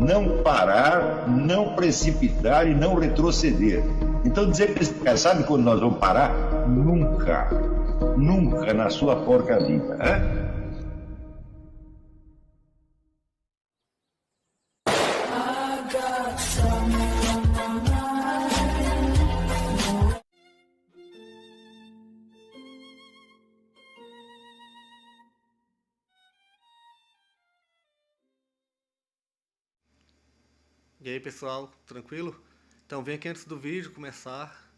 não parar, não precipitar e não retroceder. Então dizer para esse cara, sabe quando nós vamos parar? Nunca. Nunca na sua porca vida. Né? E aí pessoal, tranquilo? Então vem aqui antes do vídeo começar,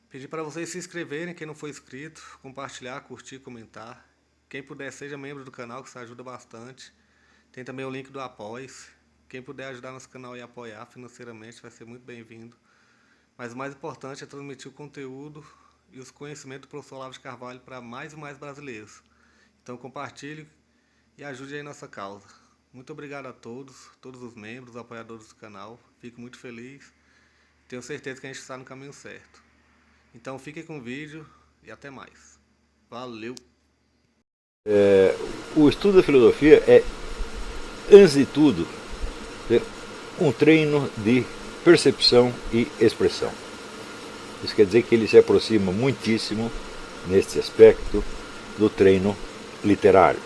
pedir para vocês se inscreverem, quem não for inscrito, compartilhar, curtir, comentar. Quem puder seja membro do canal, que isso ajuda bastante. Tem também o link do Apoia-se. Quem puder ajudar nosso canal e apoiar financeiramente vai ser muito bem-vindo. Mas o mais importante é transmitir o conteúdo e os conhecimentos do professor Olavo de Carvalho para mais e mais brasileiros. Então compartilhe e ajude aí nossa causa. Muito obrigado a todos os membros, apoiadores do canal. Fico muito feliz. Tenho certeza que a gente está no caminho certo. Então fiquem com o vídeo e até mais. Valeu! O estudo da filosofia é, antes de tudo, um treino de percepção e expressão. Isso quer dizer que ele se aproxima muitíssimo, neste aspecto, do treino literário.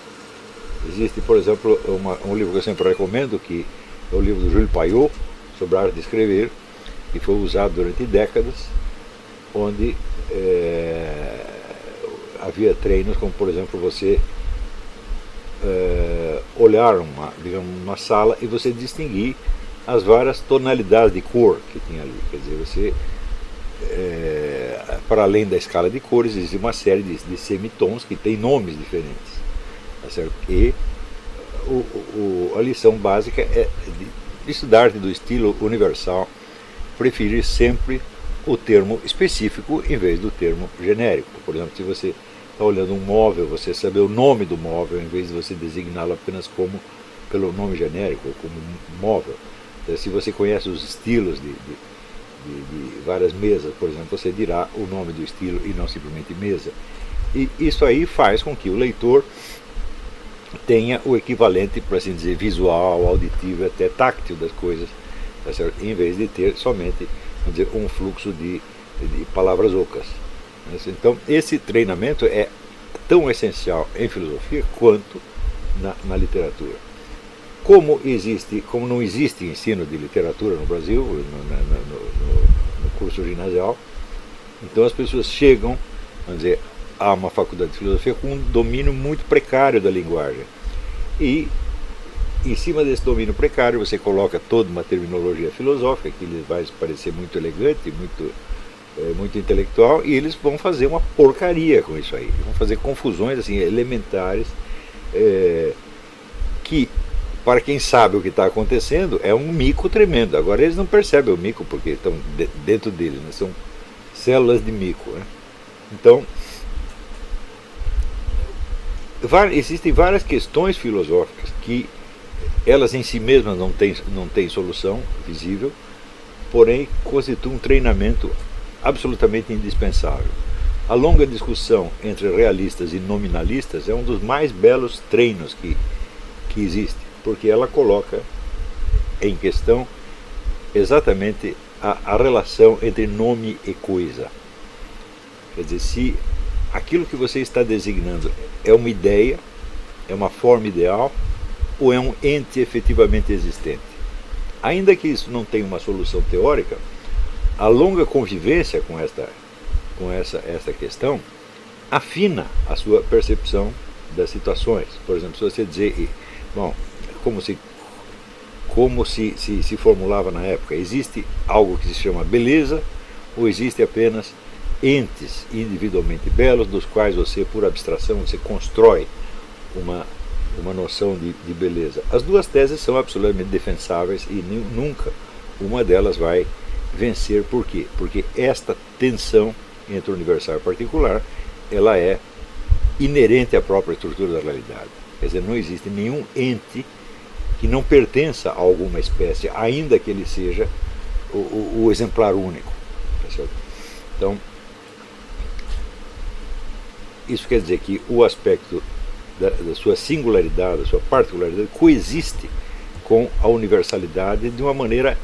Existe, por exemplo, um livro que eu sempre recomendo, que é o livro do Júlio Paiô, sobre a arte de escrever, que foi usado durante décadas, onde havia treinos, como por exemplo você olhar uma sala e você distinguir as várias tonalidades de cor que tinha ali. Quer dizer, você, para além da escala de cores, existe uma série de semitons que têm nomes diferentes. Tá certo? E a lição básica é de estudar arte do estilo universal, preferir sempre o termo específico em vez do termo genérico. Por exemplo, se você está olhando um móvel, você saber o nome do móvel em vez de você designá-lo apenas pelo nome genérico, como móvel. Então, se você conhece os estilos de várias mesas, por exemplo, você dirá o nome do estilo e não simplesmente mesa. E isso aí faz com que o leitor tenha o equivalente, por assim dizer, visual, auditivo, até táctil das coisas, tá certo? Em vez de ter somente, vamos dizer, um fluxo de palavras ocas. Então, esse treinamento é tão essencial em filosofia quanto na literatura. Como não existe ensino de literatura no Brasil, no curso ginasial, então as pessoas chegam, vamos dizer, a uma faculdade de filosofia com um domínio muito precário da linguagem. E, em cima desse domínio precário, você coloca toda uma terminologia filosófica, que lhes vai parecer muito elegante, muito intelectual, e eles vão fazer uma porcaria com isso aí. Vão fazer confusões assim, elementares, que, para quem sabe o que está acontecendo, é um mico tremendo. Agora, eles não percebem o mico, porque estão dentro deles, né? São células de mico. Né? Então, existem várias questões filosóficas que elas em si mesmas não têm solução visível, porém constituem um treinamento absolutamente indispensável. A longa discussão entre realistas e nominalistas é um dos mais belos treinos que existe, porque ela coloca em questão exatamente a relação entre nome e coisa. Quer dizer, se aquilo que você está designando é uma ideia, é uma forma ideal, ou é um ente efetivamente existente. Ainda que isso não tenha uma solução teórica, a longa convivência com essa questão afina a sua percepção das situações. Por exemplo, se você dizer, bom, como se formulava na época, existe algo que se chama beleza, ou existe apenas entes individualmente belos, dos quais você, por abstração, você constrói uma noção de beleza. As duas teses são absolutamente defensáveis e nunca uma delas vai vencer. Por quê? Porque esta tensão entre o universal e o particular, ela é inerente à própria estrutura da realidade. Quer dizer, não existe nenhum ente que não pertença a alguma espécie, ainda que ele seja o exemplar único. Tá certo? Então, isso quer dizer que o aspecto da sua singularidade, da sua particularidade, coexiste com a universalidade de uma maneira,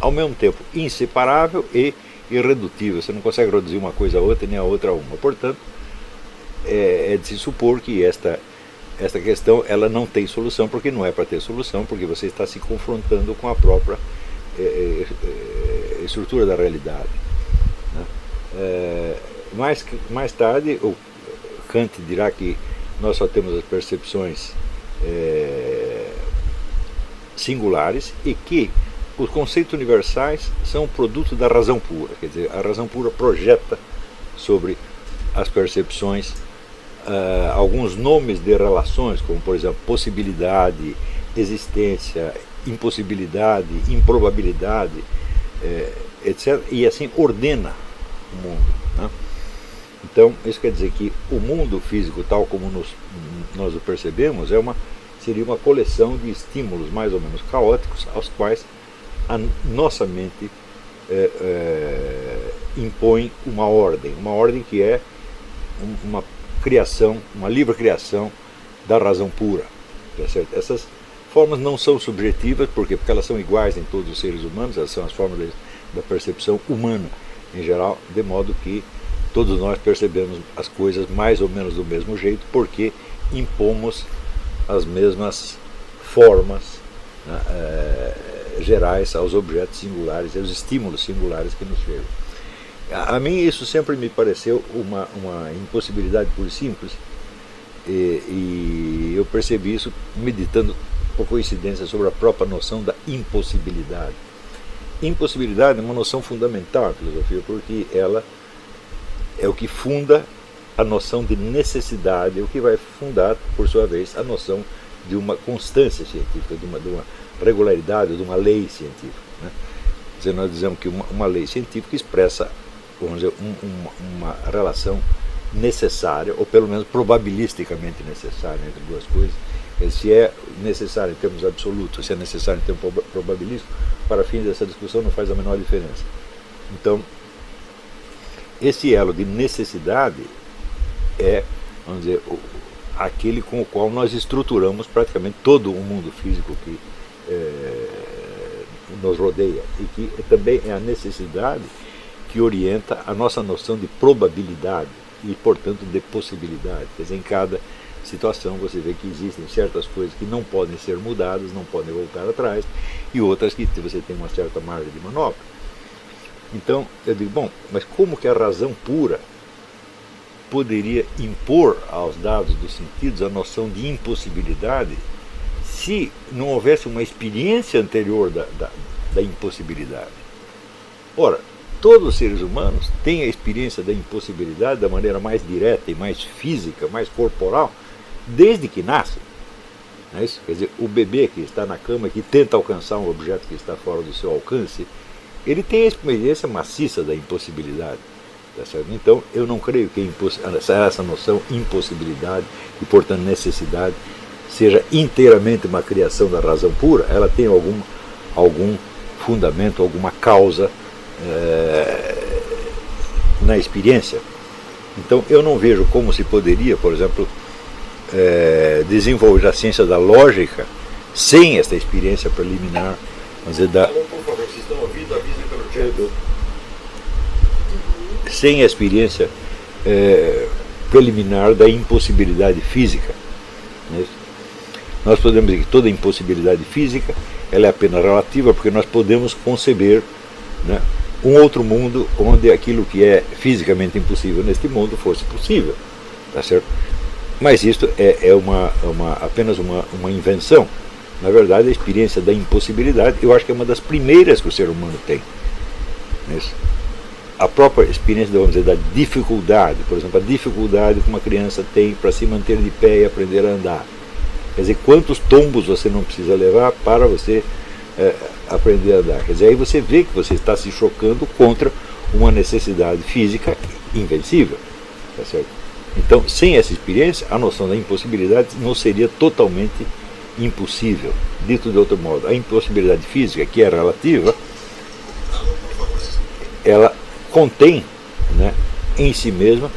ao mesmo tempo, inseparável e irredutível. Você não consegue reduzir uma coisa a outra, nem a outra a uma. Portanto, é de se supor que esta questão ela não tem solução, porque não é para ter solução, porque você está se confrontando com a própria estrutura da realidade, né? Mais tarde, o Kant dirá que nós só temos as percepções singulares e que os conceitos universais são produto da razão pura, quer dizer, a razão pura projeta sobre as percepções alguns nomes de relações, como por exemplo possibilidade, existência, impossibilidade, improbabilidade, etc. E assim ordena o mundo, né? Então, isso quer dizer que o mundo físico, tal como nós o percebemos, seria uma coleção de estímulos mais ou menos caóticos, aos quais a nossa mente impõe uma ordem que é uma criação, uma livre criação da razão pura, tá certo? Essas formas não são subjetivas, porque elas são iguais em todos os seres humanos, elas são as formas da percepção humana em geral, de modo que todos nós percebemos as coisas mais ou menos do mesmo jeito, porque impomos as mesmas formas, né, gerais aos objetos singulares e aos estímulos singulares que nos chegam. A mim isso sempre me pareceu uma impossibilidade pura e simples, e eu percebi isso meditando por coincidência sobre a própria noção da impossibilidade. Impossibilidade é uma noção fundamental na filosofia, porque ela é o que funda a noção de necessidade, o que vai fundar, por sua vez, a noção de uma constância científica, de uma regularidade, de uma lei científica, né? Quer dizer, nós dizemos que uma lei científica expressa, vamos dizer, uma relação necessária, ou pelo menos probabilisticamente necessária entre duas coisas. Se é necessário em termos absolutos, se é necessário em termos probabilísticos, para fins dessa discussão não faz a menor diferença. Então, esse elo de necessidade é, vamos dizer, aquele com o qual nós estruturamos praticamente todo o mundo físico que nos rodeia, e que também é a necessidade que orienta a nossa noção de probabilidade e, portanto, de possibilidade. Quer dizer, em cada situação você vê que existem certas coisas que não podem ser mudadas, não podem voltar atrás, e outras que você tem uma certa margem de manobra. Então, eu digo, bom, mas como que a razão pura poderia impor aos dados dos sentidos a noção de impossibilidade se não houvesse uma experiência anterior da impossibilidade? Ora, todos os seres humanos têm a experiência da impossibilidade da maneira mais direta e mais física, mais corporal, desde que nascem. Não é isso? Quer dizer, o bebê que está na cama, que tenta alcançar um objeto que está fora do seu alcance, ele tem a experiência maciça da impossibilidade. Tá certo? Então, eu não creio que essa noção impossibilidade e, portanto, necessidade seja inteiramente uma criação da razão pura. Ela tem algum fundamento, alguma causa na experiência. Então, eu não vejo como se poderia, por exemplo, desenvolver a ciência da lógica sem esta experiência preliminar, vamos dizer, por favor, se estão ouvindo, avisem pelo chat. Sem a experiência preliminar da impossibilidade física. Né? Nós podemos dizer que toda impossibilidade física ela é apenas relativa, porque nós podemos conceber, né, um outro mundo onde aquilo que é fisicamente impossível neste mundo fosse possível, tá certo? Mas isto é apenas uma invenção. Na verdade, a experiência da impossibilidade, eu acho que é uma das primeiras que o ser humano tem. Né? A própria experiência, vamos dizer, da dificuldade, por exemplo, a dificuldade que uma criança tem para se manter de pé e aprender a andar. Quer dizer, quantos tombos você não precisa levar para você aprender a andar. Quer dizer, aí você vê que você está se chocando contra uma necessidade física invencível. Tá certo? Então, sem essa experiência, a noção da impossibilidade não seria totalmente impossível. Dito de outro modo, a impossibilidade física, que é relativa, ela contém, né, em si mesma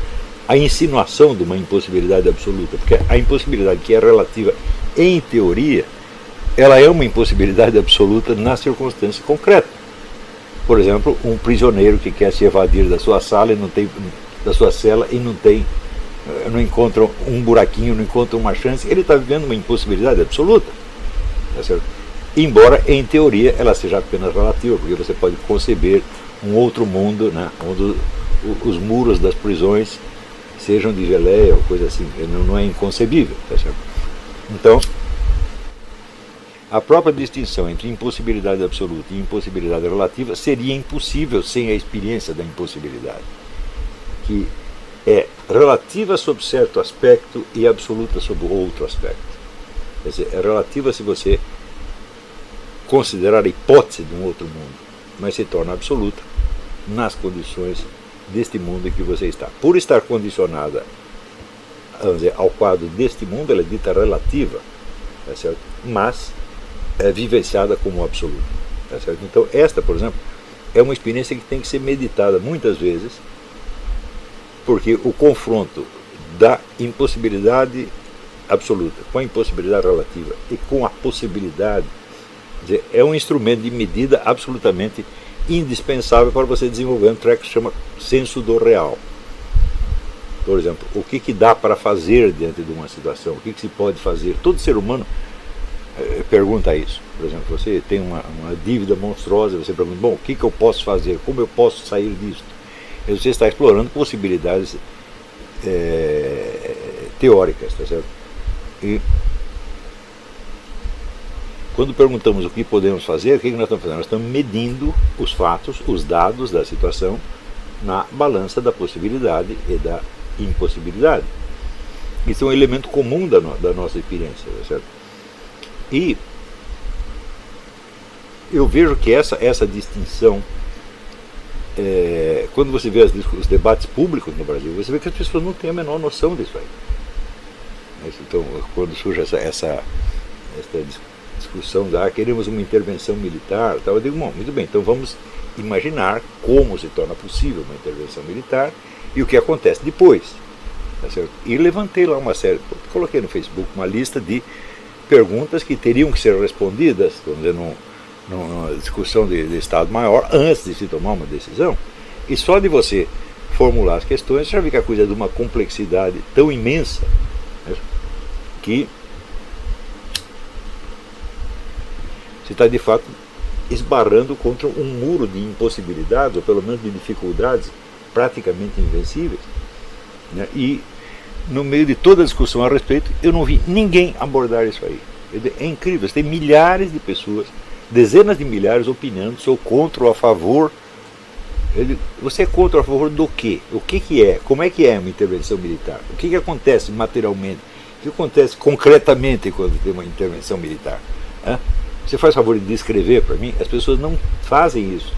a insinuação de uma impossibilidade absoluta, porque a impossibilidade que é relativa em teoria ela é uma impossibilidade absoluta na circunstância concreta. Por exemplo, um prisioneiro que quer se evadir da sua sala e não tem, da sua cela e não encontra um buraquinho, não encontra uma chance, ele está vivendo uma impossibilidade absoluta. Tá certo? Embora, em teoria, ela seja apenas relativa, porque você pode conceber um outro mundo, né, onde os muros das prisões sejam de geleia ou coisa assim. Não é inconcebível. Tá certo? Então, a própria distinção entre impossibilidade absoluta e impossibilidade relativa seria impossível sem a experiência da impossibilidade, que é relativa sob certo aspecto e absoluta sob outro aspecto. Quer dizer, é relativa se você considerar a hipótese de um outro mundo, mas se torna absoluta nas condições deste mundo em que você está. Por estar condicionada, vamos dizer, ao quadro deste mundo, ela é dita relativa, tá certo? Mas é vivenciada como absoluta. Tá certo? Então, esta, por exemplo, é uma experiência que tem que ser meditada muitas vezes, porque o confronto da impossibilidade absoluta com a impossibilidade relativa e com a possibilidade, dizer, é um instrumento de medida absolutamente indispensável para você desenvolver um treco que se chama senso do real. Por exemplo, o que dá para fazer diante de uma situação, o que se pode fazer. Todo ser humano pergunta isso. Por exemplo, você tem uma dívida monstruosa, você pergunta, bom, o que eu posso fazer, como eu posso sair disso? E você está explorando possibilidades teóricas, tá certo? E quando perguntamos o que podemos fazer, o que nós estamos fazendo? Nós estamos medindo os fatos, os dados da situação na balança da possibilidade e da impossibilidade. Isso é um elemento comum da nossa experiência, tá certo? E eu vejo que essa distinção, quando você vê os debates públicos no Brasil, você vê que as pessoas não têm a menor noção disso aí. Então, quando surge essa discussão queremos uma intervenção militar, tal, eu digo, bom, muito bem, então vamos imaginar como se torna possível uma intervenção militar e o que acontece depois. Tá certo? E levantei lá uma série, coloquei no Facebook uma lista de perguntas que teriam que ser respondidas, vamos dizer, numa discussão de Estado Maior, antes de se tomar uma decisão. E só de você formular as questões, você já vê que a coisa é de uma complexidade tão imensa, né, que você está de fato esbarrando contra um muro de impossibilidades, ou pelo menos de dificuldades praticamente invencíveis, né? E no meio de toda a discussão a respeito, eu não vi ninguém abordar isso aí. É incrível, você tem milhares de pessoas, dezenas de milhares opinando, sou contra ou a favor. Você é contra ou a favor do quê? O que é? Como é que é uma intervenção militar? O que acontece materialmente? O que acontece concretamente quando tem uma intervenção militar? Você faz favor de descrever para mim? As pessoas não fazem isso.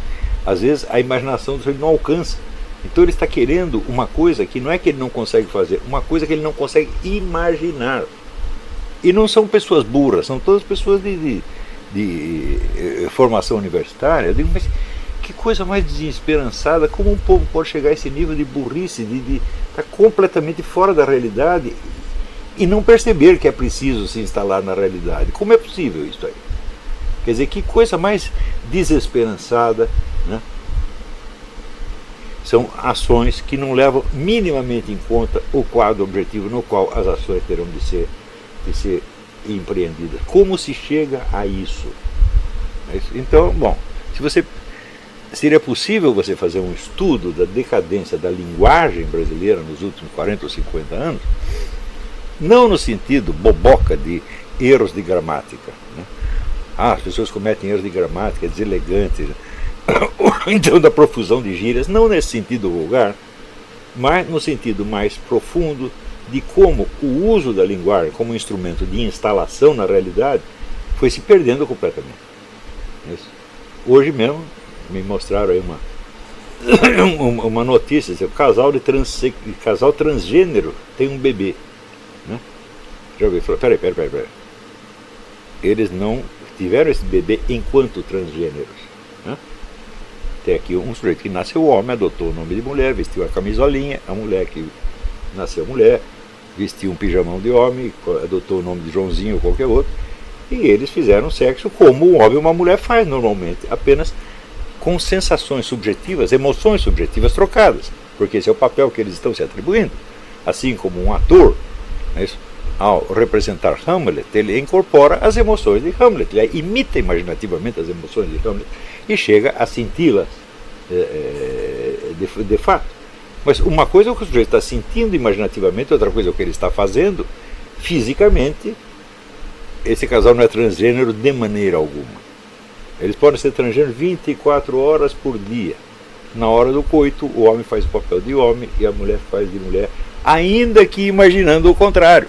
Às vezes a imaginação do sujeito não alcança. Então ele está querendo uma coisa que não é que ele não consegue fazer, uma coisa que ele não consegue imaginar. E não são pessoas burras, são todas pessoas de formação universitária. Eu digo, mas que coisa mais desesperançada, como um povo pode chegar a esse nível de burrice, de estar completamente fora da realidade e não perceber que é preciso se instalar na realidade. Como é possível isso aí? Quer dizer, que coisa mais desesperançada, né? São ações que não levam minimamente em conta o quadro objetivo no qual as ações terão de ser empreendidas. Como se chega a isso? Então, bom, seria possível você fazer um estudo da decadência da linguagem brasileira nos últimos 40 ou 50 anos, não no sentido boboca de erros de gramática, né? As pessoas cometem erros de gramática, deselegantes, então da profusão de gírias, não nesse sentido vulgar, mas no sentido mais profundo de como o uso da linguagem como instrumento de instalação na realidade foi se perdendo completamente. Hoje mesmo me mostraram aí uma notícia, o casal transgênero tem um bebê, né? Já ouvi falar, peraí. Eles não tiveram esse bebê enquanto transgêneros, né? Tem aqui um sujeito que nasceu homem, adotou o nome de mulher, vestiu a camisolinha, a mulher que nasceu mulher, vestiu um pijamão de homem, adotou o nome de Joãozinho ou qualquer outro, E eles fizeram sexo como um homem e uma mulher faz normalmente, apenas com sensações subjetivas, emoções subjetivas trocadas, porque esse é o papel que eles estão se atribuindo. Assim como um ator, não é isso? Ao representar Hamlet, ele incorpora as emoções de Hamlet, ele imita imaginativamente as emoções de Hamlet e chega a senti-las de fato. Mas uma coisa é o que o sujeito está sentindo imaginativamente, outra coisa é o que ele está fazendo fisicamente. Esse casal não é transgênero de maneira alguma. Eles podem ser transgêneros 24 horas por dia. Na hora do coito, o homem faz o papel de homem e a mulher faz de mulher, ainda que imaginando o contrário.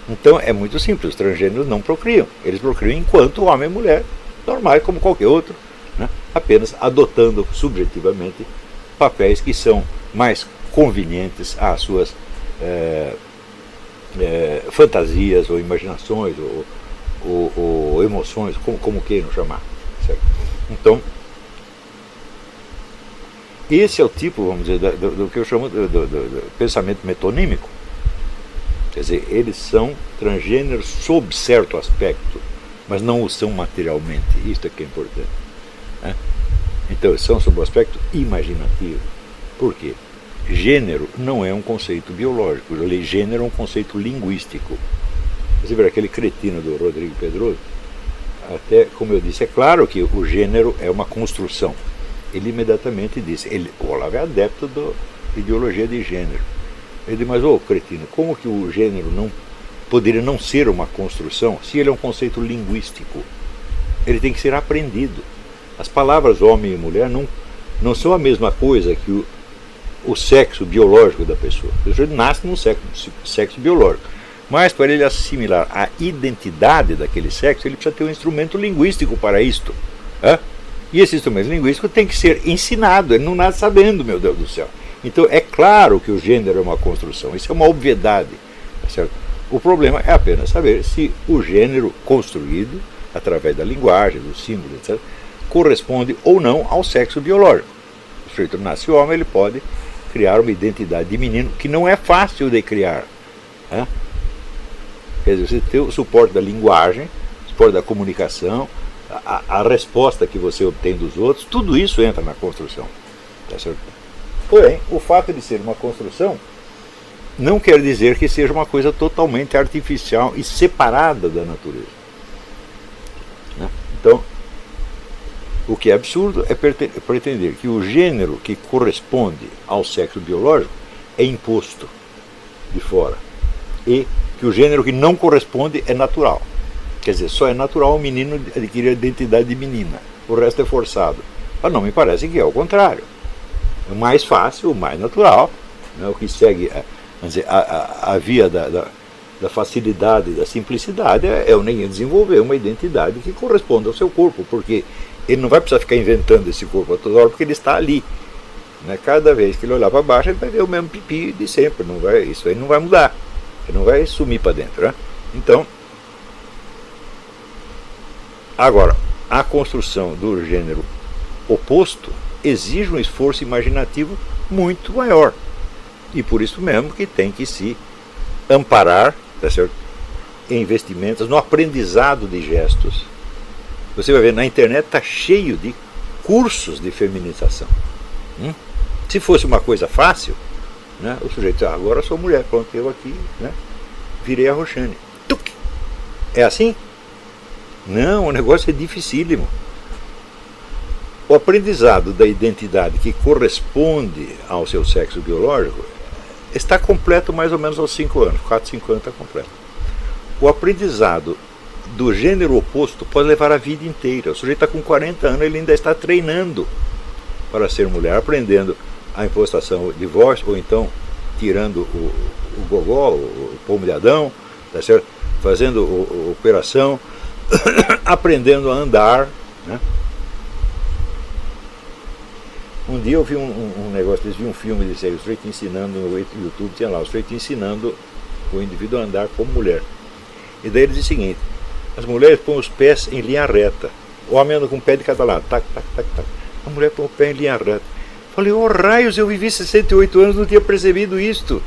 Então é muito simples, os transgêneros não procriam. Eles procriam enquanto homem e mulher, normais como qualquer outro, né? Apenas adotando subjetivamente papéis que são mais convenientes às suas fantasias ou imaginações ou emoções, como queiram chamar. Certo? Então, esse é o tipo, vamos dizer, do que eu chamo do pensamento metonímico. Quer dizer, eles são transgêneros sob certo aspecto, mas não o são materialmente. Isto é que é importante. Né? Então, são sob o aspecto imaginativo. Por quê? Gênero não é um conceito biológico. Gênero é um conceito linguístico. Você vê aquele cretino do Rodrigo Pedroso? Até, como eu disse, é claro que o gênero é uma construção. Ele imediatamente disse, o Olavo é adepto da ideologia de gênero. Ele disse, mas cretino, como que o gênero não poderia não ser uma construção se ele é um conceito linguístico? Ele tem que ser aprendido. As palavras homem e mulher não são a mesma coisa que o sexo biológico da pessoa. A pessoa nasce num sexo biológico. Mas para ele assimilar a identidade daquele sexo, ele precisa ter um instrumento linguístico para isto. E esse instrumento linguístico tem que ser ensinado, ele não nasce sabendo, meu Deus do céu. Então é claro que o gênero é uma construção, isso é uma obviedade. Tá certo? O problema é apenas saber se o gênero construído, através da linguagem, dos símbolos, etc., corresponde ou não ao sexo biológico. O sujeito nasce homem, ele pode criar uma identidade de menino, que não é fácil de criar. Quer dizer, você tem o suporte da linguagem, o suporte da comunicação, a resposta que você obtém dos outros, tudo isso entra na construção. Tá certo? Porém, o fato de ser uma construção não quer dizer que seja uma coisa totalmente artificial e separada da natureza. Então, o que é absurdo é pretender que o gênero que corresponde ao sexo biológico é imposto de fora e que o gênero que não corresponde é natural. Quer dizer, só é natural o menino adquirir a identidade de menina, o resto é forçado. Mas não, me parece que é o contrário. O mais fácil, o mais natural, né, o que segue vamos dizer, a via da facilidade, da simplicidade, é o ninguém desenvolver uma identidade que corresponda ao seu corpo, porque ele não vai precisar ficar inventando esse corpo a toda hora, porque ele está ali. Né? Cada vez que ele olhar para baixo, ele vai ver o mesmo pipi de sempre. Isso aí não vai mudar, ele não vai sumir para dentro. Né? Então, agora, a construção do gênero oposto exige um esforço imaginativo muito maior. E por isso mesmo que tem que se amparar, tá certo, em investimentos, no aprendizado de gestos. Você vai ver, na internet está cheio de cursos de feminização. Se fosse uma coisa fácil, né, o sujeito diz, agora eu sou mulher, pronto, eu aqui, né, virei a Roxane. Tuc! É assim? Não, o negócio é dificílimo. O aprendizado da identidade que corresponde ao seu sexo biológico está completo mais ou menos aos 5 anos. 4, 5 anos está completo. O aprendizado do gênero oposto pode levar a vida inteira. O sujeito está com 40 anos, ele ainda está treinando para ser mulher, aprendendo a impostação de voz, ou então tirando o gogó, o pomo de Adão, tá certo? Fazendo operação, aprendendo a andar, né? Um dia eu vi um negócio, eles viam um filme de o sujeito ensinando, no YouTube tinha lá, o sujeito ensinando o indivíduo a andar como mulher. E daí ele diz o seguinte, as mulheres põem os pés em linha reta, o homem anda com o pé de cada lado, tac, tac, tac, tac. A mulher põe o pé em linha reta. Falei, raios, eu vivi 68 anos, não tinha percebido isto.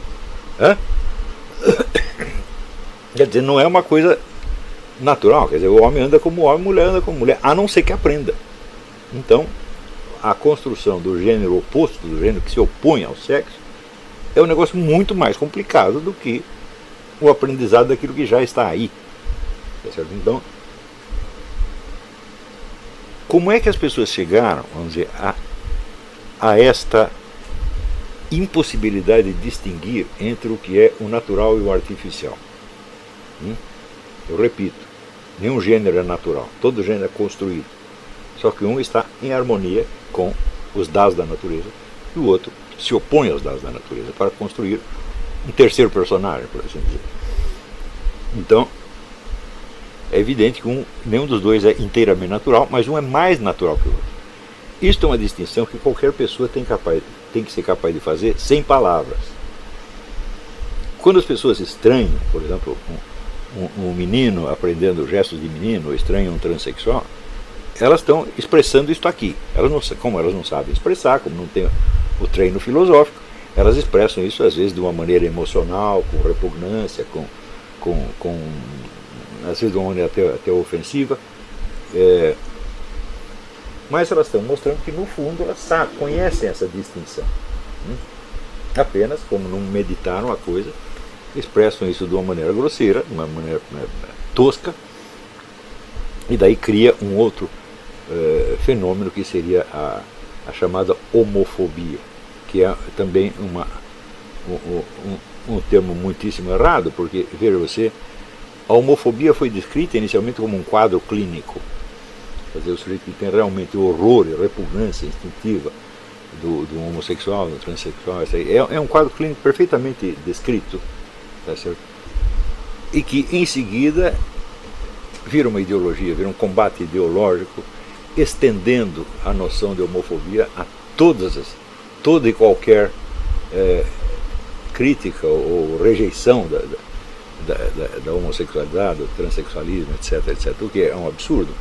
Quer dizer, não é uma coisa natural, quer dizer, o homem anda como homem, a mulher anda como mulher, a não ser que aprenda. Então, a construção do gênero oposto, do gênero que se opõe ao sexo, é um negócio muito mais complicado do que o aprendizado daquilo que já está aí. Tá certo? Então, como é que as pessoas chegaram, vamos dizer, a esta impossibilidade de distinguir entre o que é o natural e o artificial? Eu repito, nenhum gênero é natural, todo gênero é construído. Só que um está em harmonia com os dados da natureza e o outro se opõe aos dados da natureza para construir um terceiro personagem, por assim dizer. Então, é evidente que nenhum dos dois é inteiramente natural, mas um é mais natural que o outro. Isto é uma distinção que qualquer pessoa tem que ser capaz de fazer sem palavras. Quando as pessoas estranham, por exemplo, um menino aprendendo gestos de menino, ou estranham um transexual, elas estão expressando isto aqui. Como elas não sabem expressar, como não tem o treino filosófico, elas expressam isso às vezes de uma maneira emocional, com repugnância, às vezes de uma maneira até ofensiva. Mas elas estão mostrando que no fundo elas conhecem essa distinção. Apenas, como não meditaram a coisa, expressam isso de uma maneira grosseira, de uma maneira tosca, e daí cria um outro fenômeno que seria a chamada homofobia, que é também um termo muitíssimo errado, porque, veja você, a homofobia foi descrita inicialmente como um quadro clínico. Quer dizer, o sujeito que tem realmente horror e repugnância instintiva do homossexual, do transexual, isso aí, é um quadro clínico perfeitamente descrito, tá certo? E que em seguida vira uma ideologia, vira um combate ideológico, estendendo a noção de homofobia a toda e qualquer crítica ou rejeição da homossexualidade, do transexualismo, etc, etc, o que é um absurdo.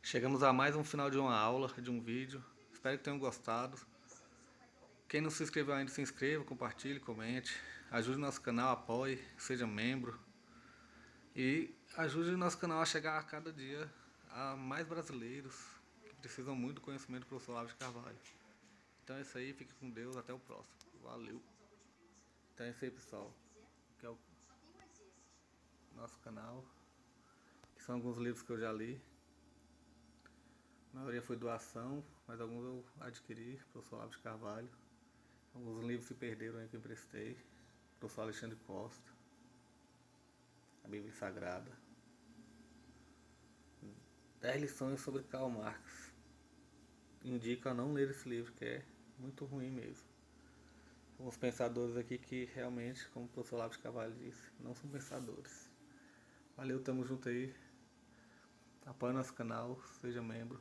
Chegamos a mais um final de uma aula, de um vídeo. Espero que tenham gostado. Quem não se inscreveu ainda, se inscreva, compartilhe, comente. Ajude nosso canal, apoie, seja membro. E ajude o nosso canal a chegar a cada dia a mais brasileiros que precisam muito do conhecimento do professor Olavo de Carvalho. Então é isso aí, fique com Deus, até o próximo. Valeu. Então é isso aí, pessoal. Que é o nosso canal. Que são alguns livros que eu já li. A maioria foi doação, mas alguns eu adquiri, professor Olavo de Carvalho. Alguns livros se perderam aí que eu emprestei. Professor Alexandre Costa. A Bíblia Sagrada. 10 lições sobre Karl Marx. Indico a não ler esse livro, que é muito ruim mesmo. Alguns pensadores aqui que realmente, como o professor Olavo de Carvalho disse, não são pensadores. Valeu, tamo junto aí. Apoie nosso canal, seja membro.